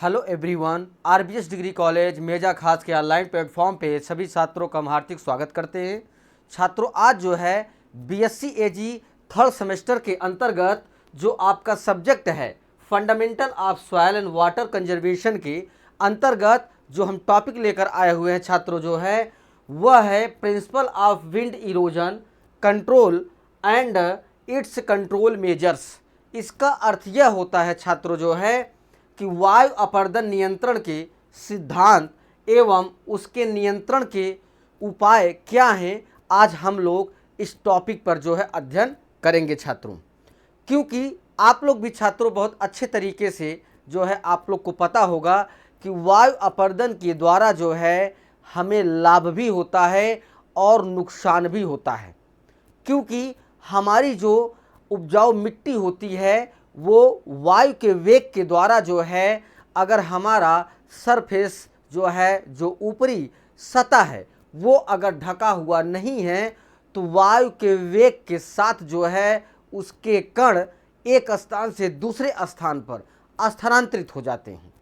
Hello everyone, RBS degree college Meja खास के online platform पे सभी छात्रों का हम हार्दिक स्वागत करते हैं। छात्रों, आज जो है बीएससी एजी थर्ड सेमेस्टर के अंतर्गत जो आपका सब्जेक्ट है fundamental of soil and water conservation के अंतर्गत जो हम टॉपिक लेकर आए हुए हैं छात्रों, जो है वह है principle of wind erosion control and it's control measures. इसका अर्थ यह होता है छात्रों जो है कि वायु अपरदन नियंत्रण के सिद्धांत एवं उसके नियंत्रण के उपाय क्या हैं। आज हम लोग इस टॉपिक पर जो है अध्ययन करेंगे छात्रों, क्योंकि आप लोग भी छात्रों बहुत अच्छे तरीके से जो है आप लोग को पता होगा कि वायु अपरदन के द्वारा जो है हमें लाभ भी होता है और नुकसान भी होता है, क्योंकि हमारी जो उपजाऊ मिट्टी होती है वो वायु के वेग के द्वारा जो है, अगर हमारा सरफेस जो है, जो ऊपरी सतह है, वो अगर ढका हुआ नहीं है तो वायु के वेग के साथ जो है उसके कण एक स्थान से दूसरे स्थान पर स्थानांतरित हो जाते हैं,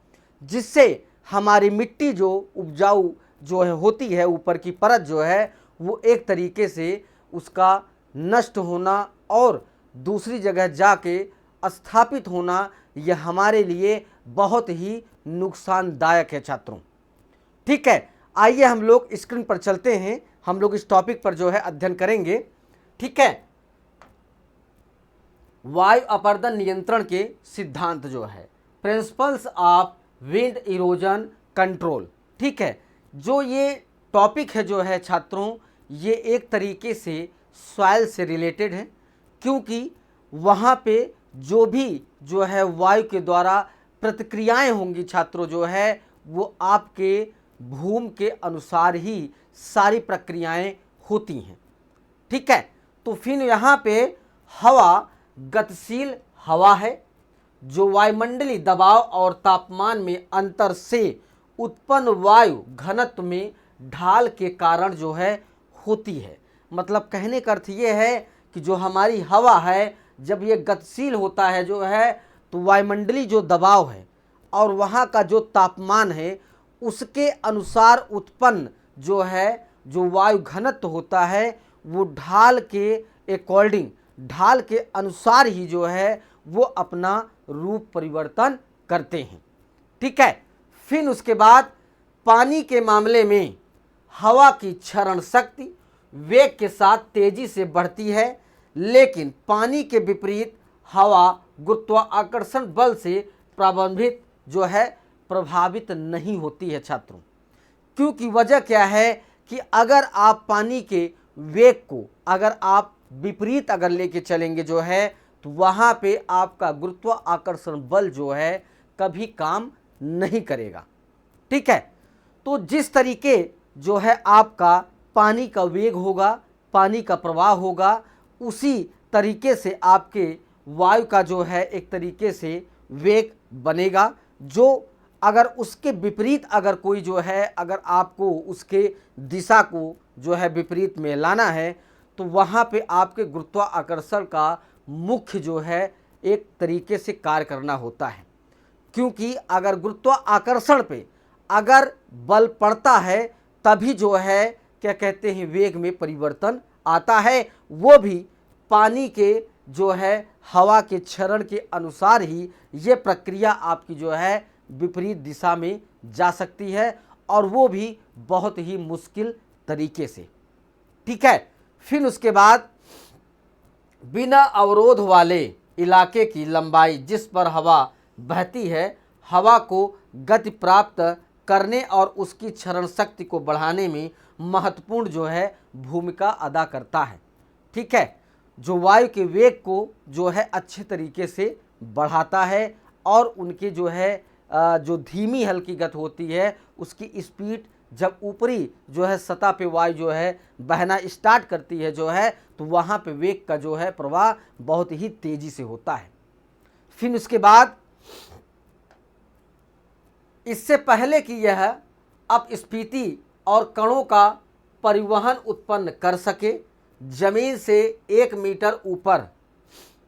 जिससे हमारी मिट्टी जो उपजाऊ जो है होती है, ऊपर की परत जो है वो एक तरीके से उसका नष्ट होना और दूसरी जगह जाके स्थापित होना, यह हमारे लिए बहुत ही नुकसानदायक है छात्रों। ठीक है, आइए हम लोग स्क्रीन पर चलते हैं, हम लोग इस टॉपिक पर जो है अध्ययन करेंगे। ठीक है, वायु अपरदन नियंत्रण के सिद्धांत जो है principles of wind erosion control. ठीक है, जो ये टॉपिक है जो है छात्रों, ये एक तरीके से सॉइल से रिलेटेड है, क्योंकि वहाँ पे जो भी जो है वायु के द्वारा प्रतिक्रियाएं होंगी छात्रों, जो है वो आपके भूमि के अनुसार ही सारी प्रक्रियाएं होती हैं। ठीक है, तो फिर यहाँ पे हवा गतिशील हवा है, जो वायुमंडलीय दबाव और तापमान में अंतर से उत्पन्न वायु घनत्व में ढाल के कारण जो है होती है। मतलब कहने का अर्थ ये है कि जो हमारी हवा है, जब ये गतिशील होता है जो है, तो वायुमंडलीय जो दबाव है और वहाँ का जो तापमान है उसके अनुसार उत्पन्न जो है जो वायु घनत्व होता है, वो ढाल के अकॉर्डिंग, ढाल के अनुसार ही जो है वो अपना रूप परिवर्तन करते हैं। ठीक है, फिर उसके बाद पानी के मामले में हवा की क्षरण शक्ति वेग के साथ तेजी से बढ़ती है, लेकिन पानी के विपरीत हवा गुरुत्वाकर्षण बल से प्रभावित नहीं होती है छात्रों। क्योंकि वजह क्या है कि अगर आप पानी के वेग को अगर आप विपरीत अगर लेके चलेंगे जो है, तो वहाँ पे आपका गुरुत्वाकर्षण बल जो है कभी काम नहीं करेगा। ठीक है, तो जिस तरीके जो है आपका पानी का वेग होगा, पानी का प्रवाह होगा, उसी तरीके से आपके वायु का जो है एक तरीके से वेग बनेगा। जो अगर उसके विपरीत अगर कोई जो है, अगर आपको उसके दिशा को जो है विपरीत में लाना है, तो वहाँ पे आपके गुरुत्वाकर्षण का मुख्य जो है एक तरीके से कार्य करना होता है। क्योंकि अगर गुरुत्वाकर्षण पे अगर बल पड़ता है, तभी जो है क्या कहते हैं वेग में परिवर्तन आता है। वो भी पानी के जो है हवा के क्षरण के अनुसार ही ये प्रक्रिया आपकी जो है विपरीत दिशा में जा सकती है, और वो भी बहुत ही मुश्किल तरीके से। ठीक है, फिर उसके बाद बिना अवरोध वाले इलाके की लंबाई जिस पर हवा बहती है, हवा को गति प्राप्त करने और उसकी क्षरण शक्ति को बढ़ाने में महत्वपूर्ण जो है भूमिका अदा करता है। ठीक है, जो वायु के वेग को जो है अच्छे तरीके से बढ़ाता है, और उनकी जो है जो धीमी हल्की गति होती है उसकी स्पीड जब ऊपरी जो है सतह पे वायु जो है बहना स्टार्ट करती है जो है, तो वहाँ पे वेग का जो है प्रवाह बहुत ही तेजी से होता है। फिर उसके बाद इससे पहले कि यह अपस्फीति और कणों का परिवहन उत्पन्न कर सके, जमीन से 1 मीटर ऊपर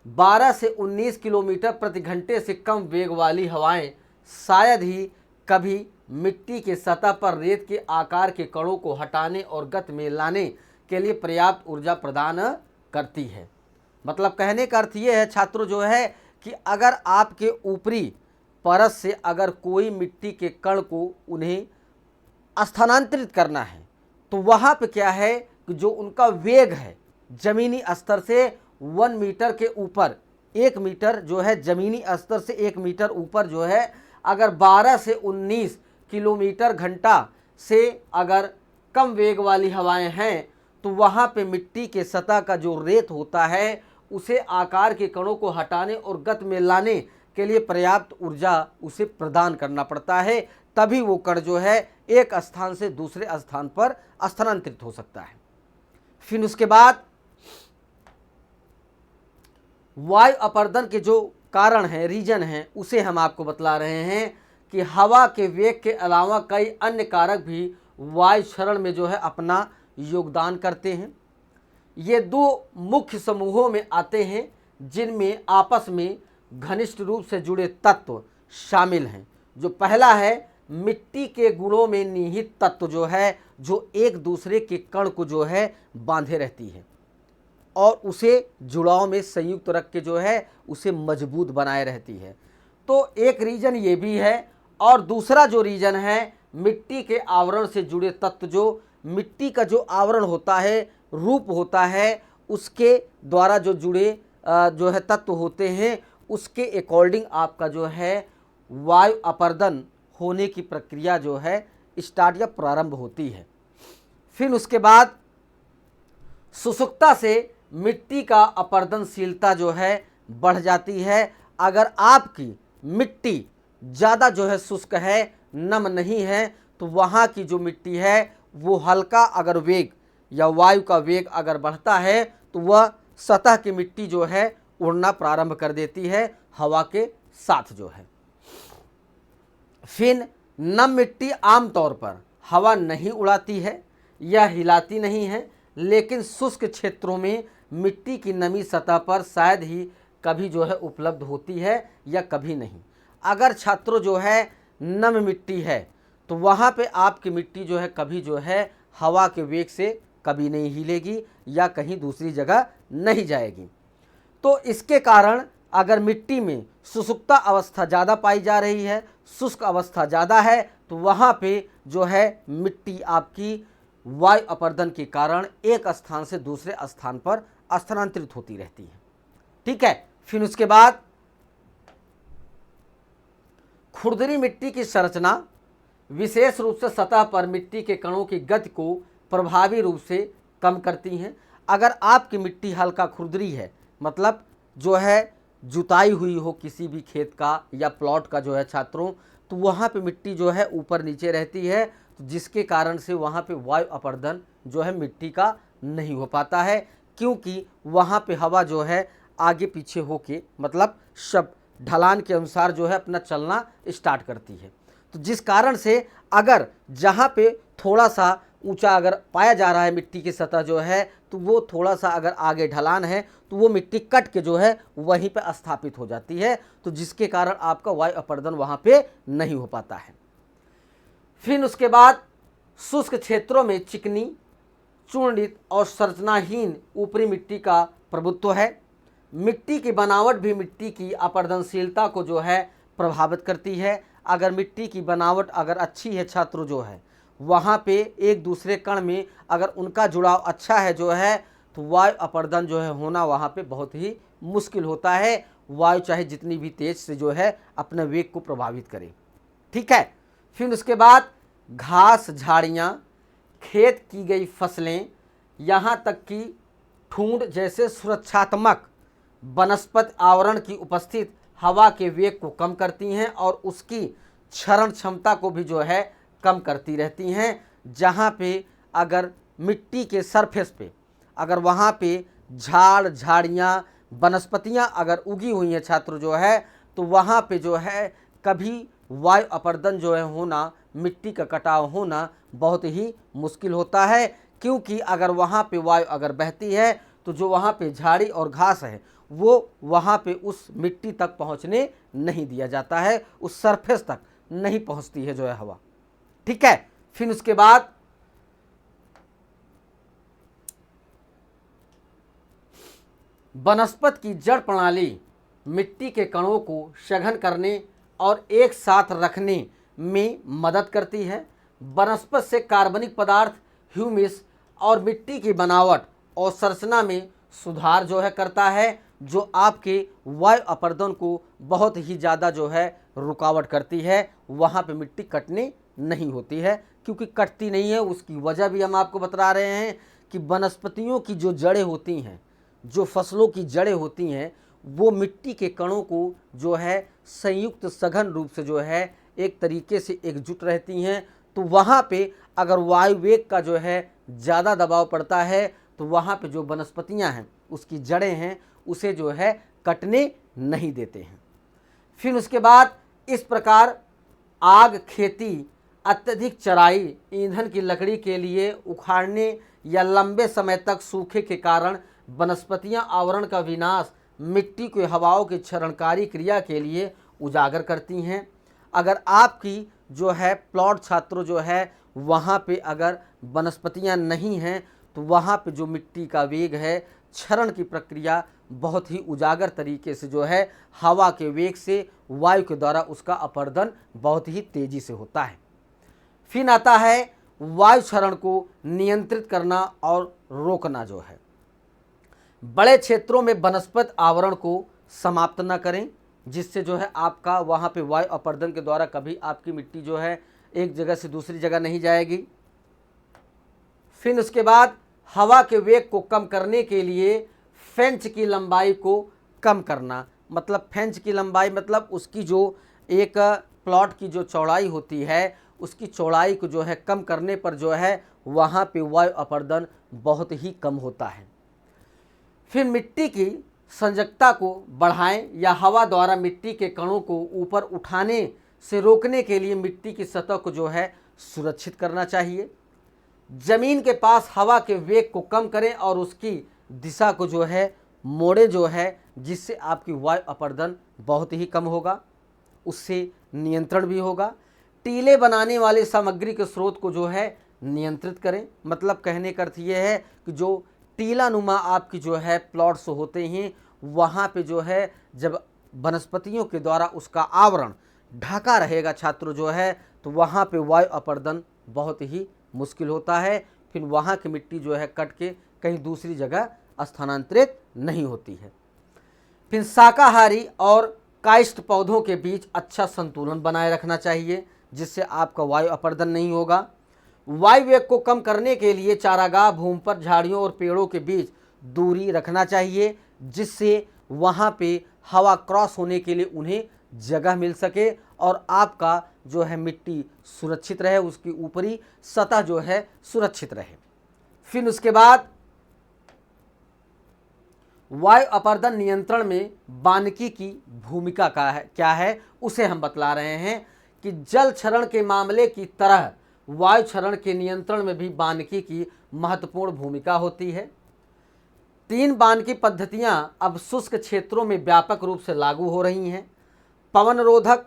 12 से 19 किलोमीटर प्रति घंटे से कम वेग वाली हवाएं शायद ही कभी मिट्टी के सतह पर रेत के आकार के कणों को हटाने और गति में लाने के लिए पर्याप्त ऊर्जा प्रदान करती है। मतलब कहने का अर्थ ये है छात्रों जो है कि अगर आपके ऊपरी परत से अगर कोई मिट्टी के कण को उन्हें स्थानांतरित करना है तो वहाँ पे क्या है कि जो उनका वेग है ज़मीनी स्तर से 1 मीटर के ऊपर, 1 मीटर जो है ज़मीनी स्तर से 1 मीटर ऊपर जो है अगर 12 से 19 किलोमीटर घंटा से अगर कम वेग वाली हवाएं हैं तो वहाँ पे मिट्टी के सतह का जो रेत होता है उसे आकार के कणों को हटाने और गति में लाने के लिए पर्याप्त ऊर्जा उसे प्रदान करना पड़ता है, तभी वो कण जो है एक स्थान से दूसरे स्थान पर स्थानांतरित हो सकता है। फिर उसके बाद वायु अपर्दन के जो कारण हैं, रीजन हैं, उसे हम आपको बतला रहे हैं कि हवा के वेग के अलावा कई अन्य कारक भी वायु क्षरण में जो है अपना योगदान करते हैं। ये दो मुख्य समूहों में आते हैं जिनमें आपस में घनिष्ठ रूप से जुड़े तत्व शामिल हैं। जो पहला है मिट्टी के गुणों में निहित तत्व जो है, जो एक दूसरे के कण को जो है बांधे रहती है और उसे जुड़ाव में संयुक्त रख के जो है उसे मजबूत बनाए रहती है। तो एक रीजन ये भी है और दूसरा जो रीजन है मिट्टी के आवरण से जुड़े तत्व, जो मिट्टी का जो आवरण होता है, रूप होता है, उसके द्वारा जो जुड़े जो है तत्व होते हैं, उसके अकॉर्डिंग आपका जो है वायु अपर्दन होने की प्रक्रिया जो है स्टार्ट या प्रारंभ होती है। फिर उसके बाद शुष्कता से मिट्टी का अपर्दनशीलता जो है बढ़ जाती है। अगर आपकी मिट्टी ज़्यादा जो है शुष्क है, नम नहीं है, तो वहाँ की जो मिट्टी है वो हल्का अगर वेग या वायु का वेग अगर बढ़ता है तो वह सतह की मिट्टी जो है उड़ना प्रारंभ कर देती है हवा के साथ जो है। फिर नम मिट्टी आमतौर पर हवा नहीं उड़ाती है या हिलाती नहीं है, लेकिन शुष्क क्षेत्रों में मिट्टी की नमी सतह पर शायद ही कभी जो है उपलब्ध होती है या कभी नहीं। अगर छात्रों जो है नम मिट्टी है तो वहाँ पे आपकी मिट्टी जो है कभी जो है हवा के वेग से कभी नहीं हिलेगी या कहीं दूसरी जगह नहीं जाएगी। तो इसके कारण अगर मिट्टी में शुष्कता अवस्था ज़्यादा पाई जा रही है, शुष्क अवस्था ज़्यादा है, तो वहाँ पे जो है मिट्टी आपकी वायु अपर्दन के कारण एक स्थान से दूसरे स्थान पर स्थानांतरित होती रहती है। ठीक है। फिर उसके बाद खुरदरी मिट्टी की संरचना विशेष रूप से सतह पर मिट्टी के कणों की गति को प्रभावी रूप से कम करती हैं। अगर आपकी मिट्टी हल्का खुरदरी है, मतलब जो है जुताई हुई हो किसी भी खेत का या प्लॉट का जो है छात्रों, तो वहाँ पे मिट्टी जो है ऊपर नीचे रहती है, तो जिसके कारण से वहाँ पे वायु अपर्दन जो है मिट्टी का नहीं हो पाता है, क्योंकि वहाँ पे हवा जो है आगे पीछे होके मतलब सब ढलान के अनुसार जो है अपना चलना स्टार्ट करती है। तो जिस कारण से अगर जहाँ पे थोड़ा सा ऊंचा अगर पाया जा रहा है मिट्टी की सतह जो है, तो वो थोड़ा सा अगर आगे ढलान है तो वो मिट्टी कट के जो है वहीं पे स्थापित हो जाती है, तो जिसके कारण आपका वायु अपर्दन वहाँ पे नहीं हो पाता है। फिर उसके बाद शुष्क क्षेत्रों में चिकनी, चूर्णित और संरचनाहीन ऊपरी मिट्टी का प्रभुत्व है। मिट्टी की बनावट भी मिट्टी की अपर्दनशीलता को जो है प्रभावित करती है। अगर मिट्टी की बनावट अगर अच्छी है छात्रों जो है, वहाँ पे एक दूसरे कण में अगर उनका जुड़ाव अच्छा है जो है, तो वायु अपर्दन जो है होना वहाँ पे बहुत ही मुश्किल होता है। वायु चाहे जितनी भी तेज से जो है अपने वेग को प्रभावित करे। ठीक है। फिर उसके बाद घास, झाड़ियाँ, खेत की गई फसलें, यहाँ तक कि ठूंठ जैसे सुरक्षात्मक वनस्पति आवरण की उपस्थिति हवा के वेग को कम करती हैं और उसकी क्षरण क्षमता को भी जो है कम करती रहती हैं। जहाँ पे अगर मिट्टी के सरफेस पे अगर वहाँ पे झाड़ झाड़ियाँ वनस्पतियाँ अगर उगी हुई हैं छात्र जो है, तो वहाँ पे जो है कभी वायु अपर्दन जो है होना, मिट्टी का कटाव होना बहुत ही मुश्किल होता है, क्योंकि अगर वहाँ पे वायु अगर बहती है तो जो वहाँ पे झाड़ी और घास है वो वहाँ पे उस मिट्टी तक पहुँचने नहीं दिया जाता है, उस सरफेस तक नहीं पहुँचती है जो है हवा। ठीक है। फिर उसके बाद वनस्पति की जड़ प्रणाली मिट्टी के कणों को सघन करने और एक साथ रखने में मदद करती है। वनस्पति से कार्बनिक पदार्थ, ह्यूमस और मिट्टी की बनावट और संरचना में सुधार जो है करता है, जो आपके वायु अपर्दन को बहुत ही ज़्यादा जो है रुकावट करती है। वहाँ पे मिट्टी कटने नहीं होती है, क्योंकि कटती नहीं है उसकी वजह भी हम आपको बता रहे हैं कि वनस्पतियों की जो जड़ें होती हैं, जो फसलों की जड़ें होती हैं, वो मिट्टी के कणों को जो है संयुक्त सघन रूप से जो है एक तरीके से एकजुट रहती हैं। तो वहाँ पे अगर वायु वेग का जो है ज़्यादा दबाव पड़ता है तो वहाँ पे जो वनस्पतियाँ हैं, उसकी जड़ें हैं, उसे जो है कटने नहीं देते हैं। फिर उसके बाद इस प्रकार आग, खेती, अत्यधिक चराई, ईंधन की लकड़ी के लिए उखाड़ने या लंबे समय तक सूखे के कारण वनस्पतियां आवरण का विनाश मिट्टी को हवाओं की क्षरणकारी क्रिया के लिए उजागर करती हैं। अगर आपकी जो है प्लॉट छात्रों जो है वहाँ पे अगर वनस्पतियाँ नहीं हैं तो वहाँ पे जो मिट्टी का वेग है, क्षरण की प्रक्रिया बहुत ही उजागर तरीके से जो है हवा के वेग से वायु के द्वारा उसका अपर्दन बहुत ही तेज़ी से होता है। फिर आता है वायु क्षरण को नियंत्रित करना और रोकना जो है। बड़े क्षेत्रों में वनस्पति आवरण को समाप्त न करें, जिससे जो है आपका वहाँ पे वायु अपर्दन के द्वारा कभी आपकी मिट्टी जो है एक जगह से दूसरी जगह नहीं जाएगी। फिर उसके बाद हवा के वेग को कम करने के लिए फेंच की लंबाई को कम करना, मतलब फेंच की लंबाई मतलब उसकी जो एक प्लॉट की जो चौड़ाई होती है, उसकी चौड़ाई को जो है कम करने पर जो है वहाँ पे वायु अपर्दन बहुत ही कम होता है। फिर मिट्टी की संजकता को बढ़ाएं या हवा द्वारा मिट्टी के कणों को ऊपर उठाने से रोकने के लिए मिट्टी की सतह को जो है सुरक्षित करना चाहिए। जमीन के पास हवा के वेग को कम करें और उसकी दिशा को जो है मोड़े जो है, जिससे आपकी वायु अपर्दन बहुत ही कम होगा, उससे नियंत्रण भी होगा। टीले बनाने वाले सामग्री के स्रोत को जो है नियंत्रित करें, मतलब कहने का अर्थ ये है कि जो टीला नुमा आपकी जो है प्लॉट्स होते हैं, वहाँ पे जो है जब वनस्पतियों के द्वारा उसका आवरण ढका रहेगा छात्रों जो है, तो वहाँ पे वायु अपर्दन बहुत ही मुश्किल होता है। फिर वहाँ की मिट्टी जो है कट के कहीं दूसरी जगह स्थानांतरित नहीं होती है। फिर शाकाहारी और काष्ठ पौधों के बीच अच्छा संतुलन बनाए रखना चाहिए, जिससे आपका वायु अपर्दन नहीं होगा। वायु वेग को कम करने के लिए चारागाह भूमि पर झाड़ियों और पेड़ों के बीच दूरी रखना चाहिए, जिससे वहाँ पे हवा क्रॉस होने के लिए उन्हें जगह मिल सके और आपका जो है मिट्टी सुरक्षित रहे, उसकी ऊपरी सतह जो है सुरक्षित रहे। फिर उसके बाद वायु अपर्दन नियंत्रण में वानिकी की भूमिका क्या है उसे हम बतला रहे हैं कि जल क्षरण के मामले की तरह वायु क्षरण के नियंत्रण में भी वानिकी की महत्वपूर्ण भूमिका होती है। 3 वानिकी पद्धतियां अब शुष्क क्षेत्रों में व्यापक रूप से लागू हो रही हैं। पवन रोधक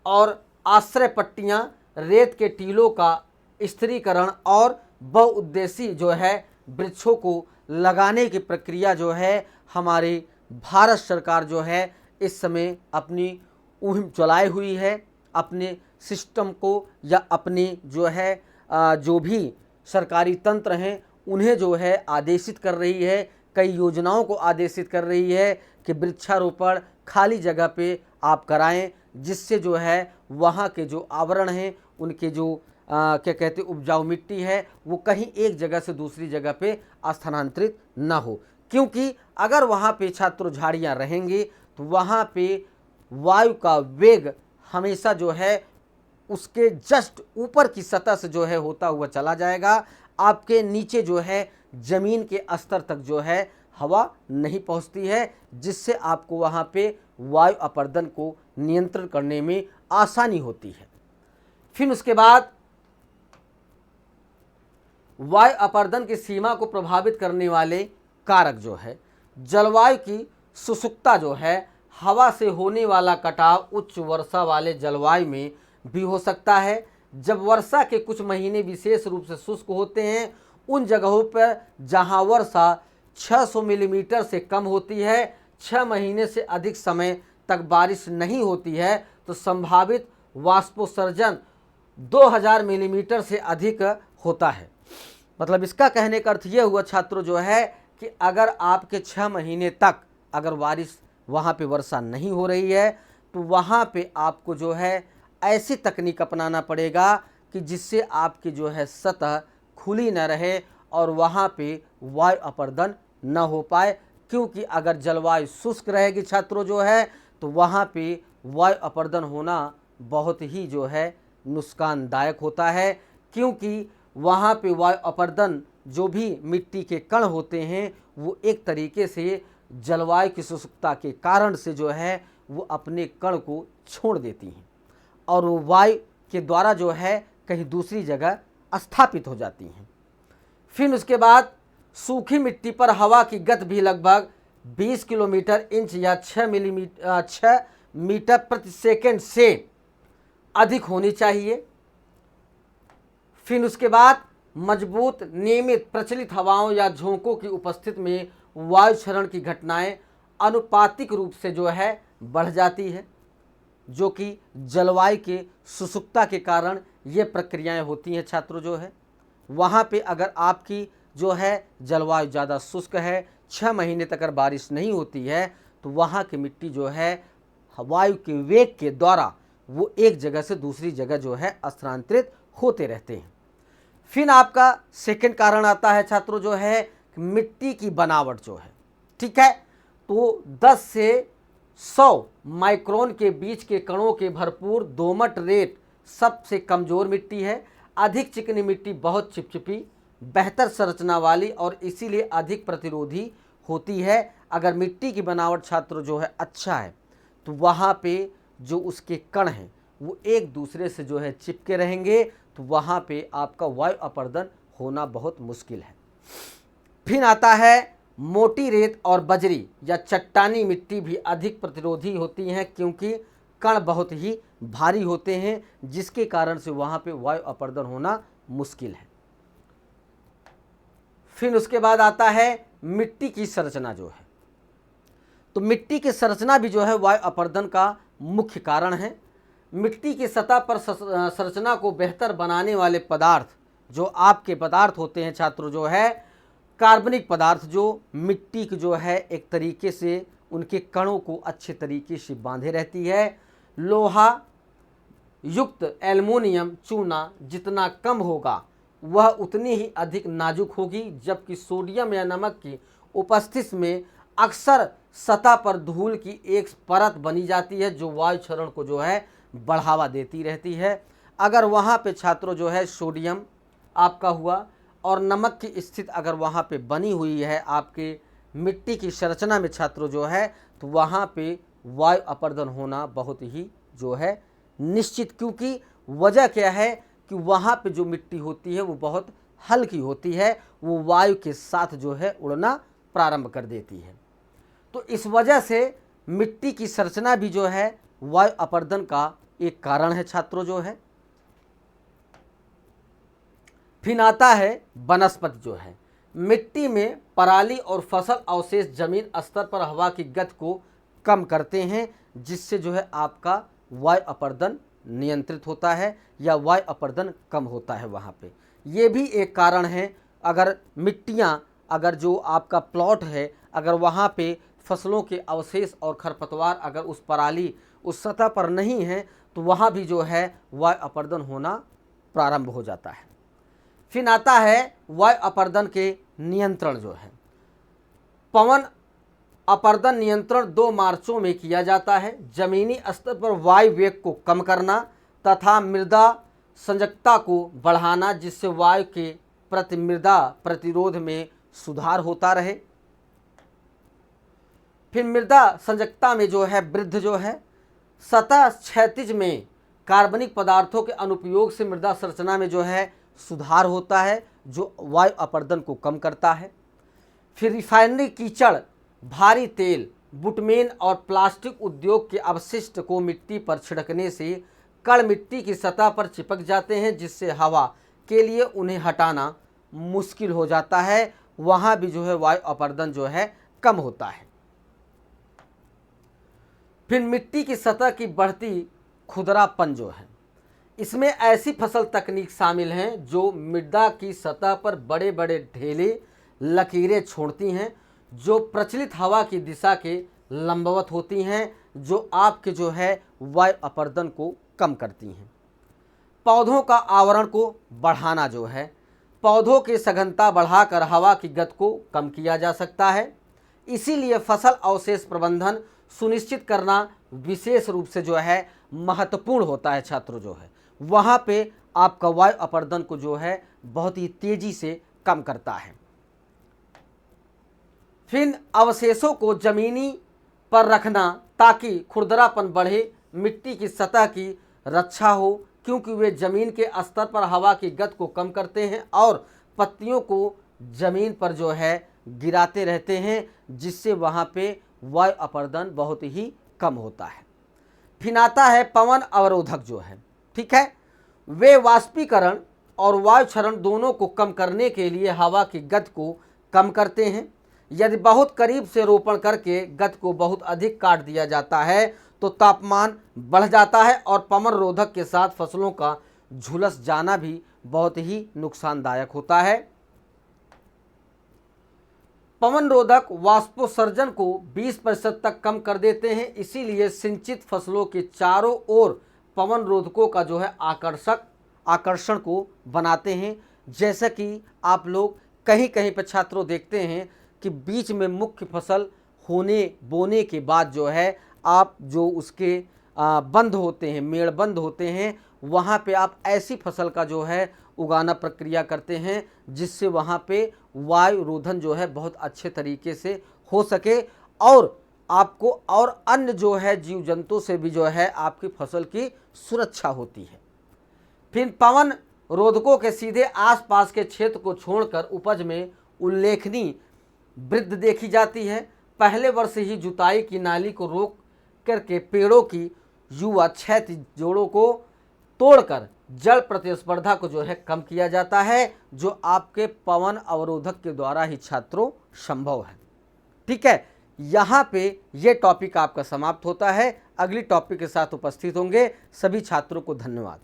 और आश्रय पट्टियां, रेत के टीलों का स्थिरीकरण और बहुउद्देशीय जो है वृक्षों को लगाने की प्रक्रिया जो है हमारी भारत सरकार जो है इस समय अपनी मुहिम चलाई हुई है। अपने सिस्टम को या अपने जो है जो भी सरकारी तंत्र हैं उन्हें जो है आदेशित कर रही है, कई योजनाओं को आदेशित कर रही है कि वृक्षारोपण खाली जगह पे आप कराएं, जिससे जो है वहाँ के जो आवरण हैं उनके जो क्या कहते हैं उपजाऊ मिट्टी है वो कहीं एक जगह से दूसरी जगह पे स्थानांतरित ना हो। क्योंकि अगर वहाँ पे छात्रों झाड़ियाँ रहेंगी तो वहाँ पे वायु का वेग हमेशा जो है उसके जस्ट ऊपर की सतह से जो है होता हुआ चला जाएगा, आपके नीचे जो है ज़मीन के स्तर तक जो है हवा नहीं पहुंचती है, जिससे आपको वहाँ पे वायु अपर्दन को नियंत्रण करने में आसानी होती है। फिर उसके बाद वायु अपर्दन की सीमा को प्रभावित करने वाले कारक जो है जलवायु की शुष्कता जो है, हवा से होने वाला कटाव उच्च वर्षा वाले जलवायु में भी हो सकता है। जब वर्षा के कुछ महीने विशेष रूप से शुष्क होते हैं, उन जगहों पर जहां वर्षा 600 मिलीमीटर से कम होती है, 6 महीने से अधिक समय तक बारिश नहीं होती है, तो संभावित वाष्पोत्सर्जन 2000 मिलीमीटर से अधिक होता है। मतलब इसका कहने का अर्थ ये हुआ छात्रों जो है कि अगर आपके 6 महीने तक अगर बारिश वहाँ पे वर्षा नहीं हो रही है, तो वहाँ पे आपको जो है ऐसी तकनीक अपनाना पड़ेगा कि जिससे आपकी जो है सतह खुली न रहे और वहाँ पे वायु अपर्दन न हो पाए। क्योंकि अगर जलवायु शुष्क रहेगी छात्रों जो है, तो वहाँ पे वायु अपर्दन होना बहुत ही जो है नुकसानदायक होता है। क्योंकि वहाँ पे वायु अपर्दन जो भी मिट्टी के कण होते हैं, वो एक तरीके से जलवायु की शुष्कता के कारण से जो है वो अपने कण को छोड़ देती हैं और वो वायु के द्वारा जो है कहीं दूसरी जगह स्थापित हो जाती हैं। फिर उसके बाद सूखी मिट्टी पर हवा की गति भी लगभग 20 किलोमीटर इंच या 6 मीटर प्रति सेकंड से अधिक होनी चाहिए। फिर उसके बाद मजबूत नियमित प्रचलित हवाओं या झोंकों की उपस्थिति में वायु क्षरण की घटनाएं अनुपातिक रूप से जो है बढ़ जाती है, जो कि जलवायु के शुष्कता के कारण ये प्रक्रियाएं होती हैं छात्रों जो है। वहाँ पे अगर आपकी जो है जलवायु ज़्यादा शुष्क है, 6 महीने तक अगर बारिश नहीं होती है, तो वहाँ की मिट्टी जो है वायु के वेग के द्वारा वो एक जगह से दूसरी जगह जो है स्थानांतरित होते रहते हैं। फिर आपका सेकंड कारण आता है छात्रों जो है मिट्टी की बनावट जो है, ठीक है। तो 10 से 100 माइक्रोन के बीच के कणों के भरपूर दोमट रेत सबसे कमज़ोर मिट्टी है। अधिक चिकनी मिट्टी बहुत चिपचिपी, बेहतर संरचना वाली और इसीलिए अधिक प्रतिरोधी होती है। अगर मिट्टी की बनावट छात्रों जो है अच्छा है, तो वहाँ पे जो उसके कण हैं वो एक दूसरे से जो है चिपके रहेंगे, तो वहाँ पे आपका वायु अपर्दन होना बहुत मुश्किल है। फिर आता है मोटी रेत और बजरी या चट्टानी मिट्टी भी अधिक प्रतिरोधी होती हैं, क्योंकि कण बहुत ही भारी होते हैं, जिसके कारण से वहाँ पे वायु अपर्दन होना मुश्किल है। फिर उसके बाद आता है मिट्टी की संरचना जो है। तो मिट्टी की संरचना भी जो है वायु अपर्दन का मुख्य कारण है। मिट्टी की सतह पर संरचना को बेहतर बनाने वाले पदार्थ जो आपके पदार्थ होते हैं छात्रों जो है कार्बनिक पदार्थ, जो मिट्टी की जो है एक तरीके से उनके कणों को अच्छे तरीके से बांधे रहती है। लोहा युक्त एल्युमिनियम चूना जितना कम होगा वह उतनी ही अधिक नाजुक होगी, जबकि सोडियम या नमक की उपस्थिति में अक्सर सतह पर धूल की एक परत बनी जाती है, जो वायु क्षरण को जो है बढ़ावा देती रहती है। अगर वहाँ पे छात्रों जो है सोडियम आपका हुआ और नमक की स्थिति अगर वहाँ पे बनी हुई है आपके मिट्टी की संरचना में छात्रों जो है, तो वहाँ पे वायु अपर्दन होना बहुत ही जो है निश्चित। क्योंकि वजह क्या है कि वहाँ पे जो मिट्टी होती है वो बहुत हल्की होती है, वो वायु के साथ जो है उड़ना प्रारंभ कर देती है। तो इस वजह से मिट्टी की संरचना भी जो है वायु अपर्दन का एक कारण है छात्रों जो है। फिर आता है वनस्पति जो है। मिट्टी में पराली और फसल अवशेष जमीन स्तर पर हवा की गति को कम करते हैं, जिससे जो है आपका वायु अपर्दन नियंत्रित होता है या वायु अपर्दन कम होता है वहाँ पे। ये भी एक कारण है। अगर मिट्टियाँ अगर जो आपका प्लॉट है अगर वहाँ पे फसलों के अवशेष और खरपतवार अगर उस पराली उस सतह पर नहीं है, तो वहाँ भी जो है वायु अपर्दन होना प्रारंभ हो जाता है। फिर आता है वायु अपर्दन के नियंत्रण जो है। पवन अपर्दन नियंत्रण 2 मार्चों में किया जाता है। जमीनी स्तर पर वायु वेग को कम करना तथा मृदा संजकता को बढ़ाना, जिससे वायु के प्रति मृदा प्रतिरोध में सुधार होता रहे। फिर मृदा संजकता में जो है वृद्धि जो है। सतह क्षैतिज में कार्बनिक पदार्थों के अनुपयोग से मृदा संरचना में जो है सुधार होता है, जो वायु अपर्दन को कम करता है। फिर रिफाइनरी कीचड़, भारी तेल, बुटमेन और प्लास्टिक उद्योग के अपशिष्ट को मिट्टी पर छिड़कने से कण मिट्टी की सतह पर चिपक जाते हैं, जिससे हवा के लिए उन्हें हटाना मुश्किल हो जाता है। वहाँ भी जो है वायु अपरदन जो है कम होता है। फिर मिट्टी की सतह की बढ़ती खुरदरापन जो है, इसमें ऐसी फसल तकनीक शामिल हैं जो मृदा की सतह पर बड़े बड़े ढेले लकीरें छोड़ती हैं, जो प्रचलित हवा की दिशा के लंबवत होती हैं, जो आपके जो है वायु अपरदन को कम करती हैं। पौधों का आवरण को बढ़ाना जो है, पौधों की सघनता बढ़ाकर हवा की गति को कम किया जा सकता है। इसीलिए फसल अवशेष प्रबंधन सुनिश्चित करना विशेष रूप से जो है महत्वपूर्ण होता है। छात्रों जो है वहाँ पे आपका वायु अपरदन को जो है बहुत ही तेजी से कम करता है। फिर अवशेषों को जमीनी पर रखना ताकि खुरदरापन बढ़े, मिट्टी की सतह की रक्षा हो, क्योंकि वे जमीन के स्तर पर हवा की गति को कम करते हैं और पत्तियों को जमीन पर जो है गिराते रहते हैं, जिससे वहाँ पे वायु अपरदन बहुत ही कम होता है। फिर आता है पवन अवरोधक जो है, ठीक है, वे वाष्पीकरण और वायु क्षरण दोनों को कम करने के लिए हवा की गति को कम करते हैं। यदि बहुत करीब से रोपण करके गति को बहुत अधिक काट दिया जाता है तो तापमान बढ़ जाता है और पवन रोधक के साथ फसलों का झुलस जाना भी बहुत ही नुकसानदायक होता है। पवन रोधक वाष्पोत्सर्जन को 20% तक कम कर देते हैं, इसीलिए सिंचित फसलों के चारों ओर पवन रोधकों का जो है आकर्षण को बनाते हैं। जैसा कि आप लोग कहीं कहीं पर छात्रों देखते हैं कि बीच में मुख्य फसल बोने के बाद जो है आप जो उसके बंद होते हैं, मेड़ बंद होते हैं, वहाँ पे आप ऐसी फसल का जो है उगाना प्रक्रिया करते हैं, जिससे वहाँ पे वायु रोधन जो है बहुत अच्छे तरीके से हो सके और आपको और अन्य जो है जीव जंतु से भी जो है आपकी फसल की सुरक्षा होती है। फिर पवन रोधकों के सीधे आसपास के क्षेत्र को छोड़कर उपज में उल्लेखनीय वृद्धि देखी जाती है। पहले वर्ष ही जुताई की नाली को रोक करके पेड़ों की युवा क्षैतिज जोड़ों को तोड़कर जल प्रतिस्पर्धा को जो है कम किया जाता है, जो आपके पवन अवरोधक के द्वारा ही छात्रों संभव है। ठीक है, यहाँ पे ये टॉपिक आपका समाप्त होता है। अगली टॉपिक के साथ उपस्थित होंगे। सभी छात्रों को धन्यवाद।